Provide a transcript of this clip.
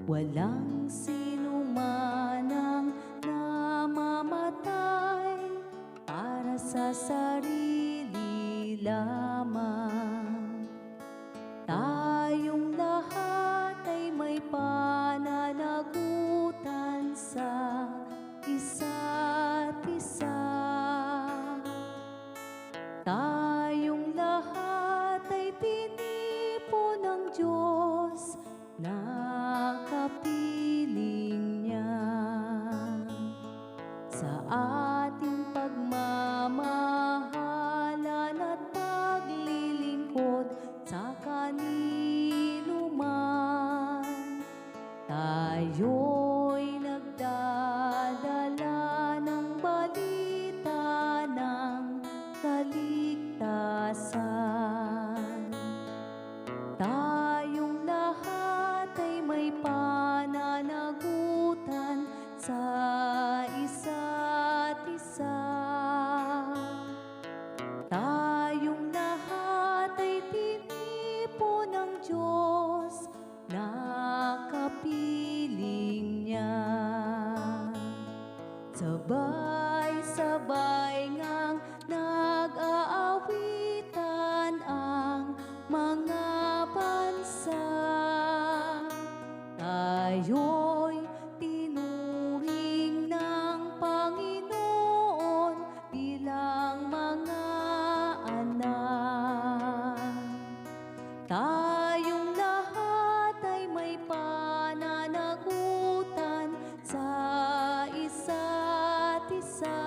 Walang sinuman ang namamatay para sa sarili lamang. Tayong lahat ay may pananagutan sa isa't isa. Tayong lahat ay tinipon ng Diyos na kapiling niya. Sa ating pagmamahalan at paglilingkod sa kanino man, tayo'y nagdadala ng balita ng kaligtasan. Tayong lahat ay may pananagutan sa isa't isa. Tayong lahat ay tinipon ng Diyos na kapiling niya. Sabay-sabay ngang nag-aawitan ang mga bansa. Tayo'y tinuring ng Panginoon bilang mga anak. Tayong lahat ay may pananagutan sa isa't isa.